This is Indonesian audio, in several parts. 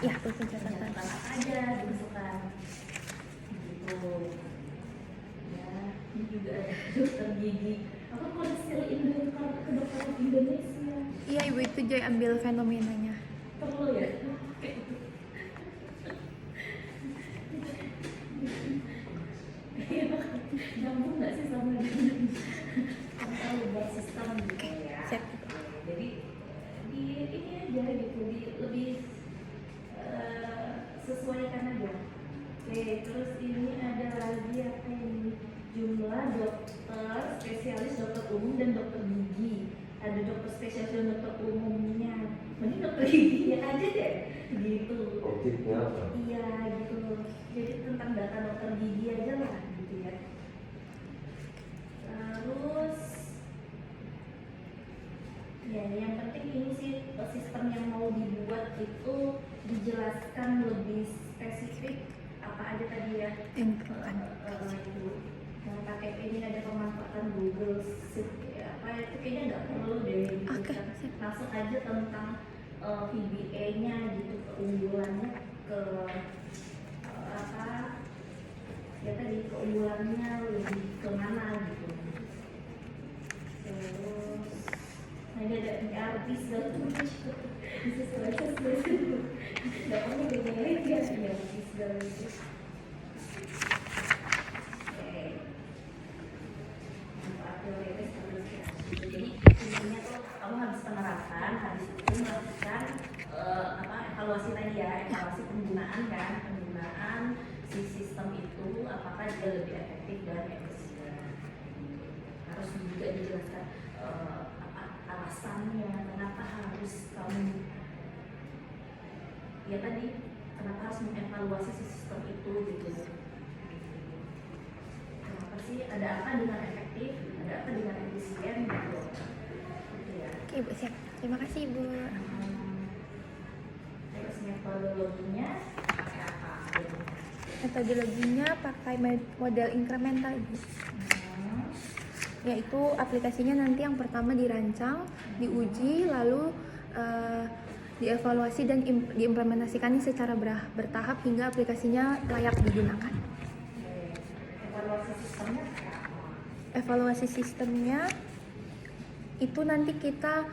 Ya, pencatatan. Pencatatan apa aja dimasukkan gitu. Ya, ini juga ada dokter gigi. Apa kolesterol kedokteran Indonesia? Iya Ibu, itu Joy ambil fenomenanya. Perlu ya? Nyambung nggak sih sama di Indonesia? Kalau buat sistem gitu ya. Siap. Jadi di ini aja gitu, di lebih sesuaikan aja. Oke, terus ini ada lagi apa ini? Jumlah dokter spesialis dokter umum dan dokter gigi. Ada dokter spesialis dan dokter umumnya. Mending dokter giginya aja deh, gitu. Objeknya apa? Iya gitu. Jadi tentang data dokter gigi aja lah, gitu ya. Terus ya yang penting ini sih sistem yang mau dibuat itu dijelaskan lebih spesifik apa aja tadi ya. Itu yang pakai ini ada pemanfaatan Google Sheet ya, apa itu kayaknya nggak perlu deh gitu. Oke, Langsung aja tentang VBA-nya gitu, keunggulannya ke apa ya tadi, keunggulannya lebih kemana gitu. Terus nah ini ada ERP segala macam disesuaikan dapatnya beda-beda ya ERP segala macam. Jadi intinya tuh kamu habis penerapan, habis itu melakukan evaluasi tadi ya, evaluasi penggunaan si sistem itu apakah dia lebih efektif dan efisien. Harus juga dijelaskan alasannya kenapa harus kamu ya tadi, kenapa harus mengevaluasi si sistem itu gitu. Kenapa sih, ada apa dengan efektif, ada apa dengan efisien gitu. Ya. Oke Ibu, siap. Terima kasih Ibu. Terus metodologinya pakai apa? Metodologinya pakai model incremental Ibu. Yaitu aplikasinya nanti yang pertama dirancang, diuji, lalu dievaluasi dan diimplementasikannya secara bertahap hingga aplikasinya layak digunakan. Evaluasi sistemnya kayak apa? Evaluasi sistemnya itu nanti kita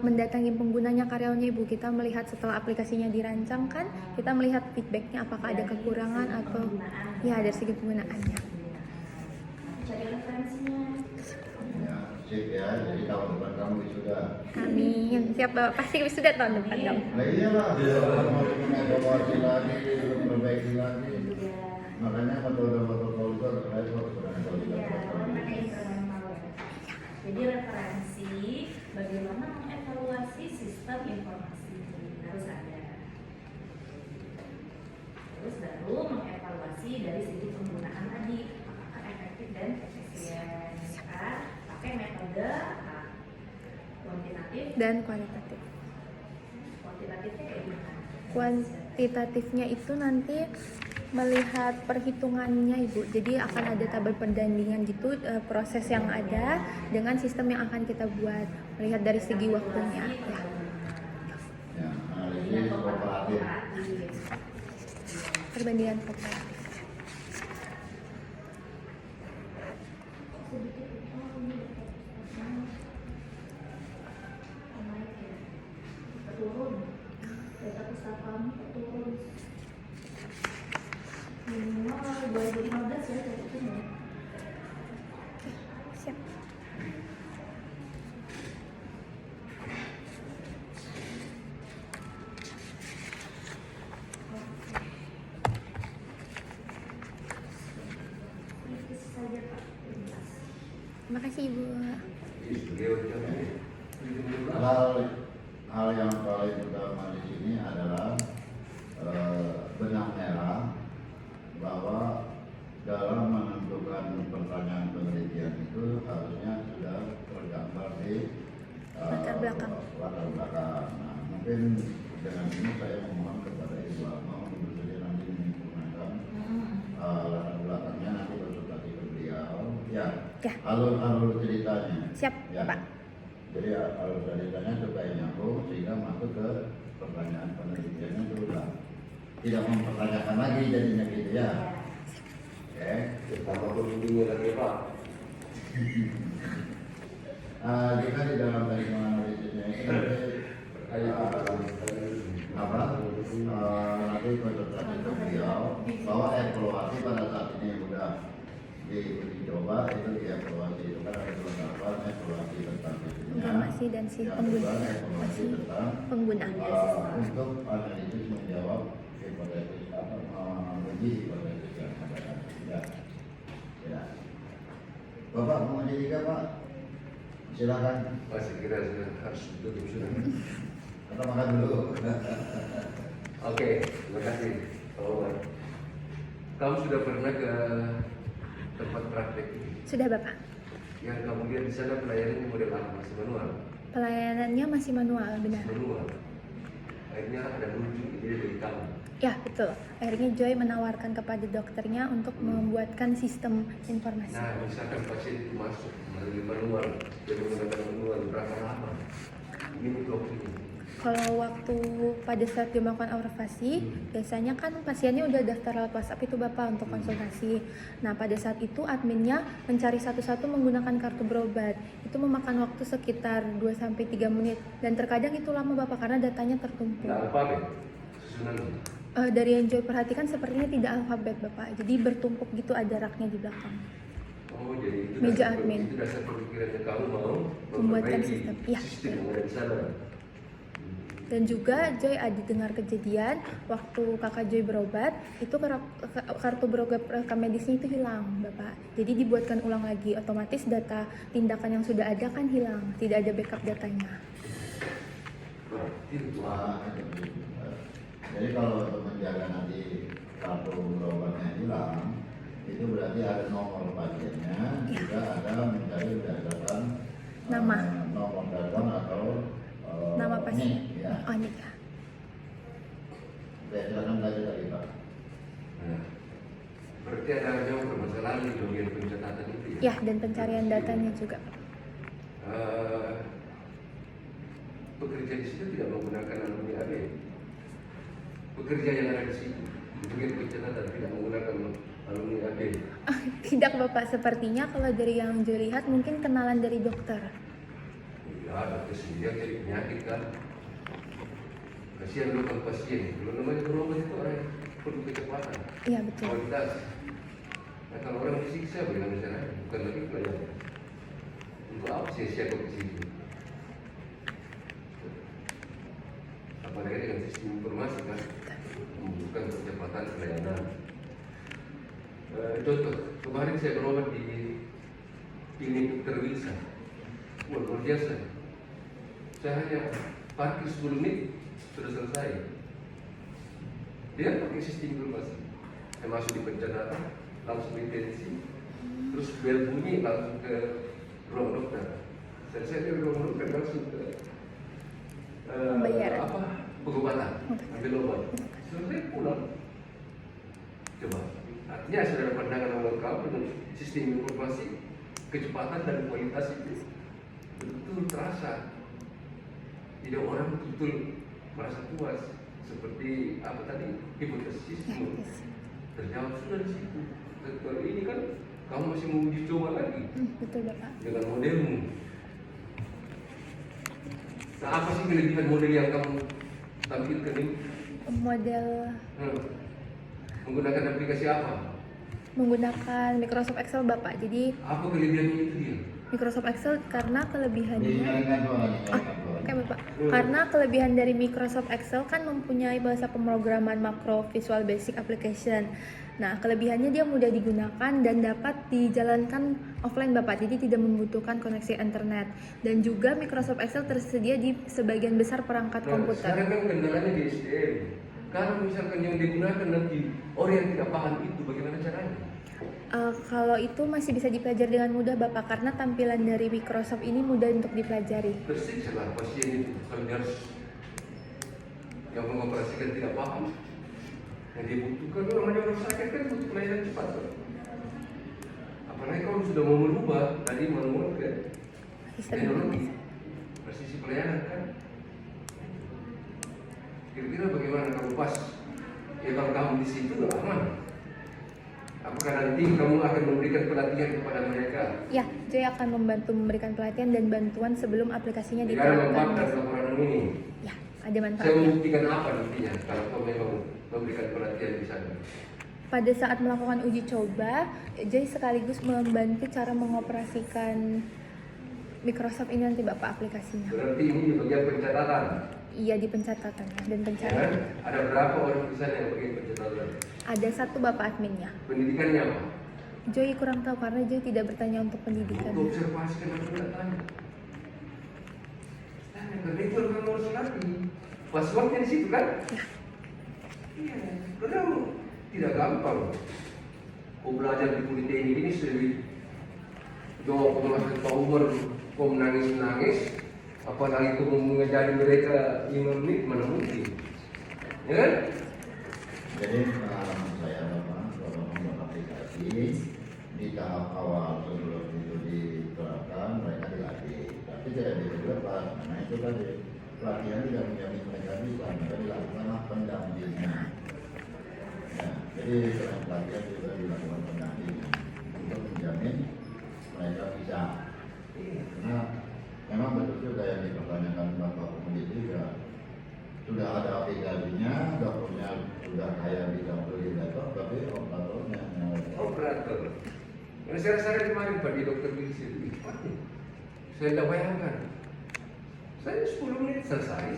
mendatangi penggunanya, karyawannya Ibu. Kita melihat setelah aplikasinya dirancangkan, kita melihat feedbacknya apakah ada kekurangan atau ya dari segi penggunaannya. Cari referensinya. Ya, sip ya. Jadi tahun depan kamu wisuda. Amin. Siap Bapak, pasti sudah tahun depan kamu. Nah iyalah, mau mengevaluasi lagi, memperbaiki lagi. Makanya metode-metode itu repot sebenarnya. Ya, pakai incremental ya. Jadi referensi bagaimana mengevaluasi sistem informasi harus ada. Terus baru mengevaluasi dari segi penggunaan tadi, apakah efektif dan efisien. Pakai metode kuantitatif Dan kualitatif. Kuantitatifnya kayak gimana? Kuantitatifnya itu nanti melihat perhitungannya Ibu. Jadi akan ada tabel perbandingan gitu, proses yang ada dengan sistem yang akan kita buat, melihat dari segi waktunya ya. Ya, analisis kooperatif. Perbandingan kooperatif. Turun data pustakamu turun minimal 2015 ya cocoknya. Siap. Itu saja Pak. Terima kasih Ibu. Hal yang paling utama di sini adalah benang merah bahwa dalam menentukan pertanyaan penelitian itu harusnya sudah tergambar di Latar belakang. latar belakang. Nah, mungkin dengan ini saya memohon kepada Ibu Alma untuk saja nanti menyempurnakan latar belakangnya, nanti konsultasi ke beliau. Ya. Alur ceritanya. Siap ya. Pak. Jadi alur ceritanya supaya nyambung sehingga masuk ke pertanyaan penelitiannya itu udah tidak mempertanyakan lagi jadinya gitu ya. Oke. Pertama pembimbingnya lagi Pak. Jika di dalam dari analisisnya itu nanti kayak apa? Nanti konsultasi ke beliau bahwa evaluasi pada saat ini sudah diuji coba itu dievaluasi itu kan ada kelengkapan evaluasi tentang Informasi dan si pengguna. evaluasi tentang Pengguna. untuk analisis menjawab hipotesis apa menguji hipotesis yang ada. Ya. Bapak mau jadi juga Pak? Silakan. Masih kira harus tutup sudah. Kita makan dulu. Oke, terima kasih. Kamu sudah pernah ke tempat praktek ini? Sudah Bapak. Yang kamu lihat di sana pelayanannya model apa? Masih manual? Pelayanannya masih manual, benar. Manual. Akhirnya ada muncul ide dari kamu. Ya, betul. Akhirnya Joy menawarkan kepada dokternya untuk membuatkan sistem informasi. Nah, misalkan pasien itu masuk melalui manual, dia menggunakan manual berapa lama? Ini waktunya. Kalau waktu pada saat dia melakukan observasi, biasanya kan pasiennya udah daftar lewat WhatsApp itu Bapak untuk konsultasi. Nah, pada saat itu adminnya mencari satu-satu menggunakan kartu berobat. Itu memakan waktu sekitar 2-3 menit. Dan terkadang itu lama Bapak karena datanya tertumpuk. Tidak alfabet, susunannya. Dari yang Joy perhatikan sepertinya tidak alfabet Bapak. Jadi bertumpuk gitu ada raknya di belakang. Oh, jadi itu Meja dasar, admin. itu dasar pemikirannya kamu mau Membuatkan memperbaiki sistem. Iya, sistem betul. yang ada di sana. Dan juga Joy ada dengar kejadian waktu kakak Joy berobat, itu kartu berobat rekam medisnya itu hilang Bapak. Jadi dibuatkan ulang lagi, otomatis data tindakan yang sudah ada kan hilang, tidak ada backup datanya. Wah, jadi kalau untuk menjaga nanti kartu berobatnya hilang, itu berarti ada nomor pasiennya, juga ada mencari berdasarkan Nama. nomor telepon atau Nama pasien. NIK, ya. Oh, NIK ya. Oke, silakan belajar lagi Pak. Nah, berarti ada memang permasalahan di bagian pencatatan itu ya? Ya, dan pencarian datanya juga. Pekerja di situ tidak menggunakan alumni AB. Pekerja yang ada di situ, di bagian pencatatan tidak menggunakan alumni AB. Tidak Bapak, sepertinya kalau dari yang Joy lihat mungkin kenalan dari dokter. Ya, dokter sendiri jadi penyakit kan. Kasihan dokter pasien. Kalau namanya berobat itu orang yang perlu kecepatan, Iya betul. kualitas. Nah, kalau orang disiksa bagaimana caranya? Bukan lagi pelayanan. Untuk apa sia-sia kok ke situ? Apalagi dengan sistem informasi kan, membutuhkan percepatan pelayanan. Contoh, kemarin saya berobat di klinik Dr. Wilson. Wah, luar biasa. Saya hanya parkir 10 menit sudah selesai. Dia pakai sistem informasi. Saya masuk di pencatatan, langsung di tensi, terus bel bunyi langsung ke ruang dokter. Saya di ruang dokter langsung ke Pembayaran. pengobatan, ambil obat. Selesai pulang. Coba. Artinya sudah ada pandangan yang lengkap dengan sistem informasi, kecepatan dan kualitas itu betul-betul terasa. Tidak orang betul-betul merasa puas seperti apa tadi hipotesis Ya, itu yes. terjawab sudah di situ. Kalau ini kan kamu masih mau uji coba lagi Betul Bapak. dengan modelmu. Nah, apa sih kelebihan model yang kamu tampilkan ini? Model Menggunakan aplikasi apa? menggunakan Microsoft Excel Bapak. Jadi Apa kelebihannya itu dia? Microsoft Excel karena kelebihannya Diingatkan suaranya, ingatkan Oke suaranya. Bapak, karena kelebihan dari Microsoft Excel kan mempunyai bahasa pemrograman makro Visual Basic Application. Nah, kelebihannya dia mudah digunakan dan dapat dijalankan offline Bapak, jadi tidak membutuhkan koneksi internet. Dan juga Microsoft Excel tersedia di sebagian besar perangkat Sekarang komputer. kan kendalanya di SDM. Kalau misalkan yang digunakan nanti orang yang tidak paham itu bagaimana caranya? Kalau itu masih bisa dipelajari dengan mudah Bapak, karena tampilan dari Microsoft ini mudah untuk dipelajari. Persiksa lah pasien itu kalau dia harus yang mengoperasikan tidak paham. Yang dibutuhkan namanya orang sakit kan butuh pelayanan cepat. Kan? Apalagi kalau sudah mau merubah tadi manual ke Sistem teknologi, presisi pelayanan kan. Kira-kira bagaimana kalau pas kalau kamu di situ aman? Apakah nanti kamu akan memberikan pelatihan kepada mereka? Ya, Joy akan membantu memberikan pelatihan dan bantuan sebelum aplikasinya Dengan diterapkan. memanfaatkan laporan ini, Ya, ada saya manfaatnya. membuktikan apa nantinya kalau kau memang memberikan pelatihan di sana? Pada saat melakukan uji coba, Joy sekaligus membantu cara mengoperasikan Microsoft ini nanti Bapak aplikasinya. Berarti ini di bagian pencatatan. Iya, di pencatatan dan Ya kan? pencatatan. Ada berapa orang di sana yang bagian pencatatan? Ada satu Bapak adminnya. Pendidikannya apa? Joy kurang tahu karena Joy tidak bertanya untuk pendidikan. Untuk observasi kan aku tidak tanya. Tanya, karena itu orang harus latih. Passwordnya di situ kan? Ya. Iya, karena tidak gampang. Kau belajar di politeknik ini sendiri. Doa kau masuk ke umur, kau menangis-nangis. Apalagi kau mengajari mereka 5 menit, mana mungkin. Ya kan? Jadi pengalaman saya Bapak, kalau membuat aplikasi di tahap awal sebelum itu diterapkan mereka dilatih, tapi tidak didebat. Karena itu tadi pelatihan tidak menjamin mereka bisa, mereka dilakukan pendampingan. Ya, jadi selain pelatihan juga dilakukan pendampingan untuk menjamin mereka bisa. Karena memang betul juga yang dipertanyakan Bapak Pemudi juga sudah ada aplikasinya, dokternya sudah kayak bisa beli laptop, tapi operatornya Operator. Karena saya rasa kemarin Pak di dokter Bilsi itu saya tidak bayangkan. Saya 10 menit selesai,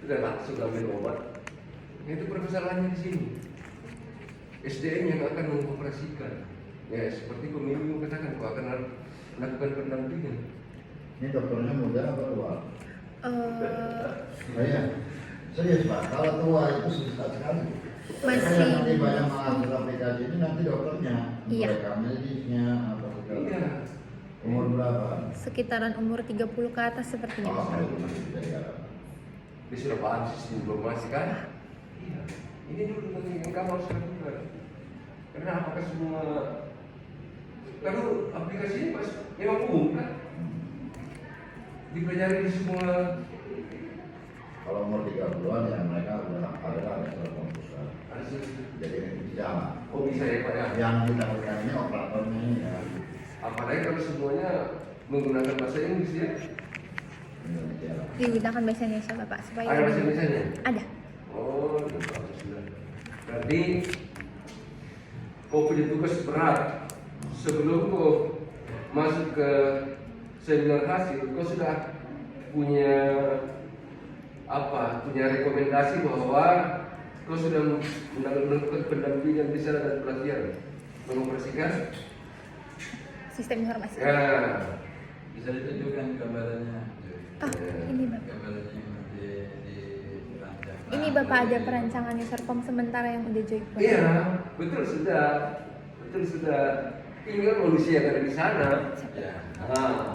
sudah langsung ambil obat. Itu permasalahannya di sini. SDM yang akan mengoperasikan. Ya seperti pemilu katakan, kau akan melakukan pendampingan. ini dokternya muda atau tua? Eh, Iya, serius Pak, kalau tua itu susah sekali. Masih. Saya nanti banyak mengakses aplikasi ini nanti dokternya, Iya. mereka medisnya, apa segala. Iya. Umur berapa? sekitaran umur 30 ke atas sepertinya. Oh, itu masih bisa diharap. Dia sudah paham sistem informasi kan? Iya. Ini dulu yang kamu harus lakukan. Karena apakah semua lalu aplikasi ini pas memang umum kan? Dipelajari di semua. Kalau umur 30-an ya mereka udah ada komputer. Jadi bisa lah. Oh bisa ya Pak ya? Yang ditakutkan ini operatornya ini ya. Apalagi kalau semuanya menggunakan bahasa Inggris ya? Indonesia lah. Digunakan bahasa Indonesia Bapak supaya Ada bahasa Indonesia? Ada. Oh, ya bagus sudah. Berarti kau punya tugas berat. Sebelum kau masuk ke seminar hasil, kau sudah punya punya rekomendasi bahwa kau sudah melakukan pendampingan di sana dan pelatihan mengoperasikan Sistem informasi. ya. Bisa ditunjukkan gambarannya. Oh, ini Bapak. Gambarannya yang dirancang. Ini Bapak ada perancangan user form sementara yang udah Joy buat. Iya, betul sudah. Tinggal manusia yang ada di sana. Ya. Nah,